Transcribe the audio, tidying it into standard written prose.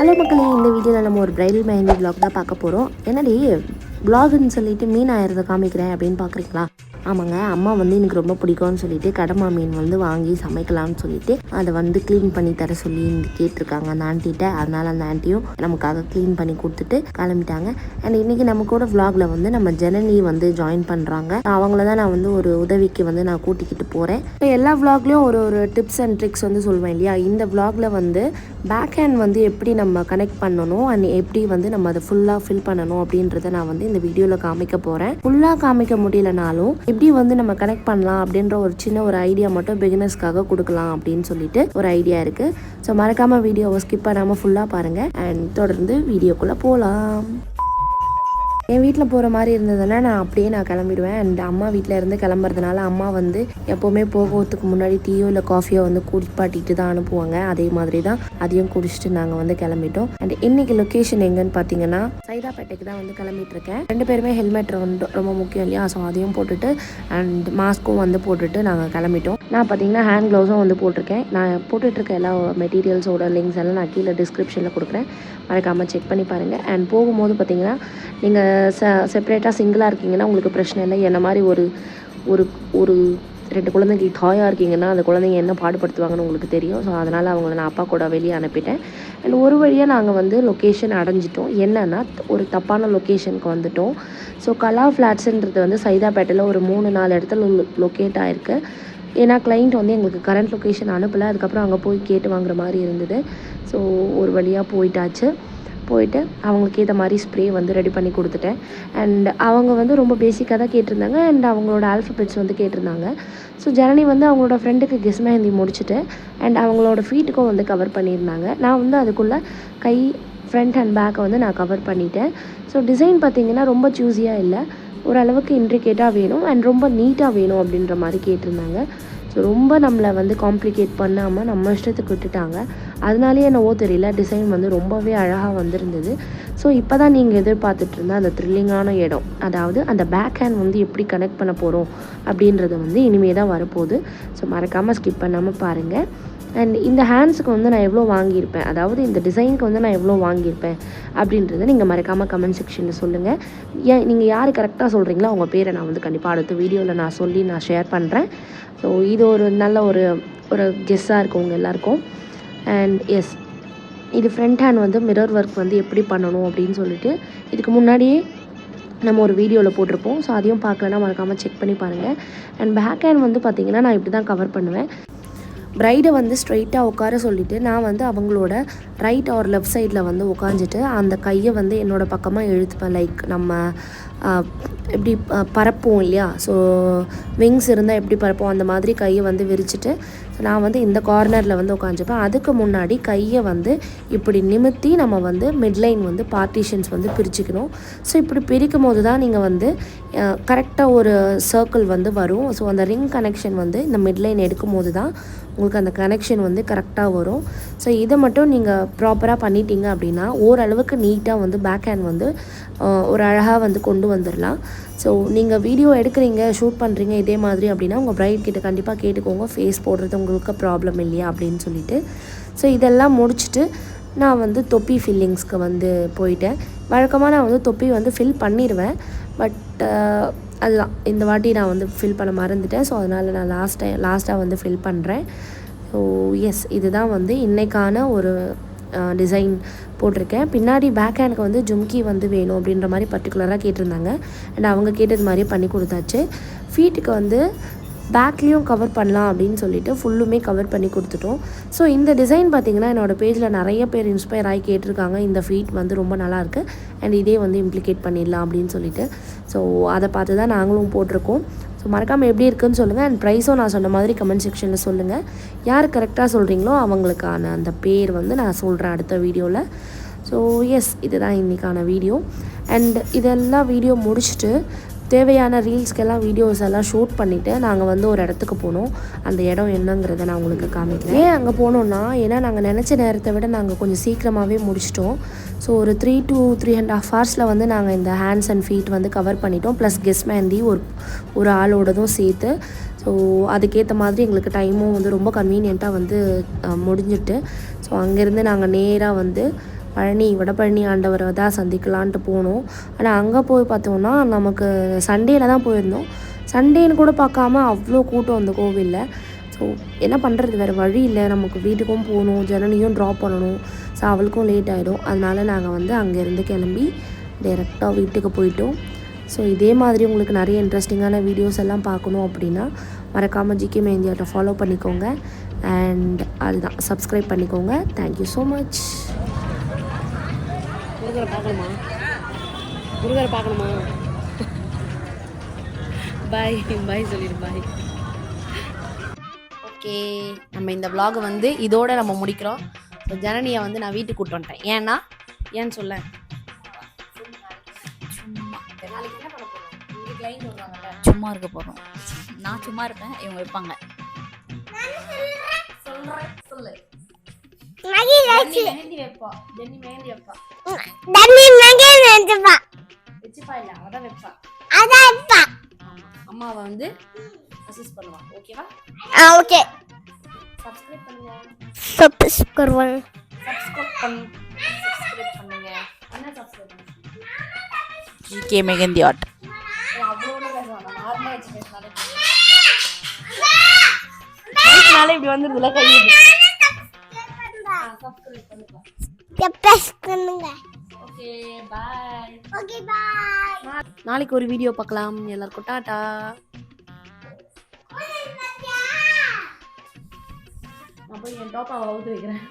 Hello மக்களே, இந்த வீடியோவில் நம்ம ஒரு பிரைடல் மெஹந்தி vlog தான் பார்க்க போகிறோம். என்னடி vlogன்னு சொல்லிட்டு மீன் ஆயிரத்தை காமிக்கிறேன் அப்படின்னு பார்க்குறீங்களா? ஆமாங்க, அம்மா வந்து எனக்கு ரொம்ப பிடிக்கும்னு சொல்லிட்டு கடமா மீன் வந்து வாங்கி சமைக்கலாம்னு சொல்லிட்டு அதை வந்து க்ளீன் பண்ணி தர சொல்லி கேட்டிருக்காங்க அந்த ஆண்டிகிட்ட. அதனால அந்த ஆண்டியும் நமக்காக க்ளீன் பண்ணி கொடுத்துட்டு கிளம்பிட்டாங்க. அண்ட் இன்னைக்கு நம்ம கூட vlogல வந்து நம்ம ஜனனி வந்து ஜாயின் பண்ணுறாங்க. அவங்கள தான் நான் வந்து ஒரு உதவிக்கு வந்து நான் கூட்டிக்கிட்டு போகிறேன். இப்போ எல்லா vlogலையும் ஒரு ஒரு டிப்ஸ் அண்ட் ட்ரிக்ஸ் வந்து சொல்லுவேன் இல்லையா? இந்த vlogல வந்து பேக் ஹேண்ட் வந்து எப்படி நம்ம கனெக்ட் பண்ணணும் அண்ட் எப்படி வந்து நம்ம அதை ஃபுல்லாக ஃபில் பண்ணணும் அப்படின்றத நான் வந்து இந்த வீடியோவில் காமிக்க போகிறேன். ஃபுல்லாக காமிக்க முடியலனாலும் எப்படி வந்து நம்ம கனெக்ட் பண்ணலாம் அப்படின்ற ஒரு சின்ன ஒரு ஐடியா மட்டும் பிகினர்ஸ்க்காக கொடுக்கலாம் அப்படின்னு சொல்லிட்டு ஒரு ஐடியா இருக்குது. ஸோ மறக்காமல் வீடியோவை ஸ்கிப் பண்ணாமல் ஃபுல்லாக பாருங்கள் அண்ட் தொடர்ந்து வீடியோக்குள்ளே போகலாம். என் வீட்டில் போகிற மாதிரி இருந்ததுன்னா நான் கிளம்பிடுவேன். அண்ட் அம்மா வீட்டில் இருந்து கிளம்புறதுனால அம்மா வந்து எப்போவுமே போகிறதுக்கு முன்னாடி டீயோ இல்லை காஃபியோ வந்து குடிப்பாட்டிட்டு தான் அனுப்புவாங்க. அதே மாதிரி தான் அதையும் குடிச்சிட்டு நாங்கள் வந்து கிளம்பிட்டோம். அண்ட் இன்னைக்கு லொக்கேஷன் எங்கன்னு பார்த்தீங்கன்னா சைதாப்பேட்டைக்கு தான் வந்து கிளம்பிட்டு இருக்கேன். 2 பேருமே ஹெல்மெட் வந்து ரொம்ப முக்கியம் இல்லையா? ஸோ அதையும் போட்டுட்டு அண்ட் மாஸ்க்கும் வந்து போட்டுட்டு நாங்கள் கிளம்பிட்டோம். நான் பார்த்தீங்கன்னா ஹேண்ட் க்ளவுஸும் வந்து போட்டிருக்கேன். நான் போட்டுட்ருக்க எல்லா மெட்டீரியல்ஸோட லிங்க்ஸ் எல்லாம் நான் கீழே டிஸ்கிரிப்ஷனில் கொடுக்குறேன், மறக்காமல் செக் பண்ணி பாருங்கள். அண்ட் போகும்போது பார்த்தீங்கன்னா நீங்கள் செப்பரேட்டாக சிங்கிளாக இருக்கீங்கன்னா உங்களுக்கு பிரச்சனை இல்லை. என்ன மாதிரி ஒரு ஒரு ஒரு 2 குழந்தைங்க தாயாக இருக்கீங்கன்னா அந்த குழந்தைங்க என்ன பாடுபடுத்துவாங்கன்னு உங்களுக்கு தெரியும். ஸோ அதனால் அவங்கள நான் அப்பா கூட வெளியே அனுப்பிட்டேன். அண்ட் ஒரு வழியாக நாங்கள் வந்து லொக்கேஷன் அடைஞ்சிட்டோம். என்னென்னா ஒரு தப்பான லொக்கேஷனுக்கு வந்துட்டோம். ஸோ கலா ஃப்ளாட்ஸுன்றது வந்து சைதாப்பேட்டையில் ஒரு 3-4 இடத்துல லொக்கேட் ஆகிருக்கு. ஏன்னா கிளைண்ட் வந்து எங்களுக்கு கரண்ட் லொக்கேஷன் அனுப்பலை. அதுக்கப்புறம் அங்கே போய் கேட்டு வாங்குற மாதிரி இருந்தது. ஸோ ஒரு வழியாக போயிட்டு அவங்களுக்கு ஏற்ற மாதிரி ஸ்ப்ரே வந்து ரெடி பண்ணி கொடுத்துட்டேன். அண்ட் அவங்க வந்து ரொம்ப பேசிக்காக தான் கேட்டிருந்தாங்க. அண்ட் அவங்களோட ஆல்ஃபபெட்ஸ் வந்து கேட்டிருந்தாங்க. ஸோ ஜனனி வந்து அவங்களோட ஃப்ரெண்டுக்கு கெஸ் மெஹந்தி முடிச்சுட்டு அண்ட் அவங்களோட ஃபீட்டுக்கும் வந்து கவர் பண்ணியிருந்தாங்க. நான் வந்து அதுக்குள்ளே கை, ஃப்ரண்ட் அண்ட் பேக்கை வந்து நான் கவர் பண்ணிட்டேன். ஸோ டிசைன் பார்த்திங்கன்னா ரொம்ப சூஸியாக இல்லை, ஓரளவுக்கு இன்ட்ரிகேட்டாக வேணும் அண்ட் ரொம்ப நீட்டாக வேணும் அப்படின்ற மாதிரி கேட்டிருந்தாங்க. ஸோ ரொம்ப நம்மளை வந்து காம்ப்ளிகேட் பண்ணாமல் நம்ம இஷ்டத்துக்கு விட்டுட்டாங்க. அதனாலேயே என்னவோ தெரியல, டிசைன் வந்து ரொம்பவே அழகாக வந்திருந்தது. ஸோ இப்போ தான் நீங்கள் எதிர்பார்த்துட்டு இருந்த அந்த த்ரில்லிங்கான இடம், அதாவது அந்த பேக் ஹேண்ட் வந்து எப்படி கனெக்ட் பண்ண போகிறோம் அப்படின்றது வந்து இனிமேல் தான் வரப்போகுது. ஸோ மறக்காமல் ஸ்கிப் பண்ணாமல் பாருங்கள். அண்ட் இந்த ஹேண்ட்ஸுக்கு வந்து நான் எவ்வளோ வாங்கியிருப்பேன், அதாவது இந்த டிசைனுக்கு வந்து நான் எவ்வளோ வாங்கியிருப்பேன் அப்படின்றத நீங்கள் மறக்காமல் கமெண்ட் செக்ஷனில் சொல்லுங்கள். நீங்கள் யார் கரெக்டாக சொல்கிறீங்களோ அவங்க பேரை நான் வந்து கண்டிப்பாக அடுத்த வீடியோவில் நான் ஷேர் பண்ணுறேன். ஸோ இது ஒரு நல்ல ஒரு கெஸ்ஸாக இருக்கும் உங்கள் எல்லாருக்கும். அண்ட் எஸ், இது ஃப்ரண்ட் ஹேண்ட் வந்து மிரர் ஒர்க் வந்து எப்படி பண்ணணும் அப்படின்னு சொல்லிட்டு இதுக்கு முன்னாடியே நம்ம ஒரு வீடியோவில் போட்டிருப்போம். ஸோ அதையும் பார்க்கலன்னா மறக்காமல் செக் பண்ணி பாருங்கள். அண்ட் பேக் ஹேண்ட் வந்து பார்த்திங்கன்னா நான் இப்படி தான் கவர் பண்ணுவேன். ப்ரைடை வந்து ஸ்ட்ரைட்டாக உட்கார சொல்லிவிட்டு நான் வந்து அவங்களோட ரைட் ஆர் லெஃப்ட் சைடில் வந்து உட்காந்துட்டு அந்த கையை வந்து என்னோடய பக்கமாக இழுத்துப்பேன். லைக் நம்ம எப்படி பறப்போம் இல்லையா? ஸோ விங்ஸ் இருந்தால் எப்படி பறப்போம் அந்த மாதிரி கையை வந்து விரிச்சிட்டு நான் வந்து இந்த கார்னரில் வந்து உட்காந்துப்பேன். அதுக்கு முன்னாடி கையை வந்து இப்படி நிமித்தி நம்ம வந்து மிட்லைன் வந்து பார்ட்டிஷன்ஸ் வந்து பிரிச்சுக்கணும். ஸோ இப்படி பிரிக்கும் போது தான் நீங்கள் வந்து கரெக்டாக ஒரு சர்க்கிள் வந்து வரும். ஸோ அந்த ரிங் கனெக்ஷன் வந்து இந்த மிட்லைன் எடுக்கும் போது தான் உங்களுக்கு அந்த கனெக்ஷன் வந்து கரெக்டாக வரும். ஸோ இதை மட்டும் நீங்கள் ப்ராப்பராக பண்ணிட்டீங்க அப்படின்னா ஓரளவுக்கு நீட்டாக வந்து பேக் ஹேண்ட் வந்து ஒரு அழகாக வந்து கொண்டு வந்துடலாம். ஸோ நீங்கள் வீடியோ எடுக்கிறீங்க, ஷூட் பண்ணுறீங்க இதே மாதிரி அப்படின்னா உங்கள் ப்ரைட் கிட்ட கண்டிப்பாக கேட்டுக்கோங்க, ஃபேஸ் போடுறது உங்களுக்கு ப்ராப்ளம் இல்லையா அப்படின்னு சொல்லிட்டு. ஸோ இதெல்லாம் முடிச்சுட்டு நான் வந்து தொப்பி ஃபில்லிங்ஸ்க்கு வந்து போயிட்டேன். வழக்கமாக நான் வந்து தொப்பி வந்து ஃபில் பண்ணிடுவேன். பட் அதுதான் இந்த வாட்டி நான் வந்து ஃபில் பண்ண மறந்துட்டேன். ஸோ அதனால் நான் லாஸ்ட்டாக வந்து ஃபில் பண்ணுறேன். ஸோ எஸ், இதுதான் வந்து இன்றைக்கான ஒரு டிசைன் போட்டிருக்கேன். பின்னாடி பேக் ஹேண்டுக்கு வந்து ஜும்கி வந்து வேணும் அப்படின்ற மாதிரி பர்டிகுலராக கேட்டிருந்தாங்க. அண்ட் அவங்க கேட்டது மாதிரியே பண்ணி கொடுத்தாச்சு. ஃபீட்டுக்கு வந்து பேக்லேயும் கவர் பண்ணலாம் அப்படின்னு சொல்லிட்டு ஃபுல்லுமே கவர் பண்ணி கொடுத்துட்டோம். ஸோ இந்த டிசைன் பார்த்திங்கன்னா என்னோடய பேஜில் நிறைய பேர் இன்ஸ்பயர் ஆகி கேட்டிருக்காங்க. இந்த ஃபீட் வந்து ரொம்ப நல்லாயிருக்கு அண்ட் இதே வந்து இம்ப்ளிகேட் பண்ணிடலாம் அப்படின்னு சொல்லிட்டு. ஸோ அதை பார்த்து தான் நாங்களும் போட்டிருக்கோம். ஸோ மறக்காமல் எப்படி இருக்குதுன்னு சொல்லுங்கள். அண்ட் ப்ரைஸும் நான் சொன்ன மாதிரி கமெண்ட் செக்ஷனில் சொல்லுங்கள். யார் கரெக்டாக சொல்கிறீங்களோ அவங்களுக்கான அந்த பேர் வந்து நான் சொல்கிறேன் அடுத்த வீடியோவில். ஸோ எஸ், இதுதான் இன்றைக்கான வீடியோ. அண்ட் இதெல்லாம் வீடியோ முடிச்சுட்டு தேவையான ரீல்ஸ்க்கெல்லாம் வீடியோஸ் எல்லாம் ஷூட் பண்ணிவிட்டு நாங்கள் வந்து ஒரு இடத்துக்கு போனோம். அந்த இடம் என்னங்கிறத நான் உங்களுக்கு காமிக்கிறேன். ஏன் அங்கே போனோன்னா, ஏன்னா நாங்கள் நினச்ச நேரத்தை விட நாங்கள் கொஞ்சம் சீக்கிரமாகவே முடிச்சிட்டோம். ஸோ ஒரு 3 to 3.5 hours வந்து நாங்கள் இந்த ஹேண்ட்ஸ் அண்ட் ஃபீட் வந்து கவர் பண்ணிட்டோம். ப்ளஸ் கெஸ் மெஹந்தி ஒரு ஆளோடதும் சேர்த்து. ஸோ அதுக்கேற்ற மாதிரி எங்களுக்கு டைமும் வந்து ரொம்ப கன்வீனியண்ட்டாக வந்து முடிஞ்சிட்டு. ஸோ அங்கேருந்து நாங்கள் நேராக வந்து வடபழனி ஆண்டவரை தான் சந்திக்கலான்ட்டு போனோம். ஆனால் அங்கே போய் பார்த்தோன்னா நமக்கு சண்டேல தான் போயிருந்தோம். சண்டேன்னு கூட பார்க்காம அவ்வளோ கூட்டம் அந்த கோவிலில். ஸோ என்ன பண்ணுறது, வேறு வழி இல்லை. நமக்கு வீட்டுக்கும் போகணும், ஜனனியும் ட்ராப் பண்ணணும். ஸோ அவளுக்கும் லேட் ஆகிடும். அதனால நாங்கள் வந்து அங்கேருந்து கிளம்பி டைரெக்டாக வீட்டுக்கு போயிட்டோம். ஸோ இதே மாதிரி உங்களுக்கு நிறைய இன்ட்ரெஸ்டிங்கான வீடியோஸ் எல்லாம் பார்க்கணும் அப்படின்னா மறக்காமல் ஜிகே மெஹந்தி ஆர்ட்டை ஃபாலோ பண்ணிக்கோங்க. அண்ட் அதுதான், சப்ஸ்கிரைப் பண்ணிக்கோங்க. Thank you so much. முருகரை பார்க்கணுமா? பாய் பாய் சொல்லிடு, பாய். ஓகே, நம்ம இந்த vlog வந்து இதோட நம்ம முடிக்கிறோம். ஸோ ஜனனியை வந்து நான் வீட்டுக்கு கூப்பிட்டு வந்துட்டேன். ஏன்னு சொல்ல. சும்மா இருக்க போகிறோம். நான் சும்மா இருப்பேன், இவங்க வைப்பாங்க. அம்மாவை வந்து அசிஸ்ட் பண்ணுவா. ஓகேவா? ஓகே. சப்ஸ்கிரைப் பண்ணுங்க. சப்ஸ்கிரைப் பண்ணுங்க. என்ன சப்ஸ்கிரைப் பண்ணுங்க? GK mehndi art. இப்படி வந்துருதுல கை. Okay bye. நாளைக்கு ஒரு வீடியோ பார்க்கலாம். எல்லாருக்கும் டாடா. நான் போய் என் டாப்பை அவுத்து வைக்கிறேன்.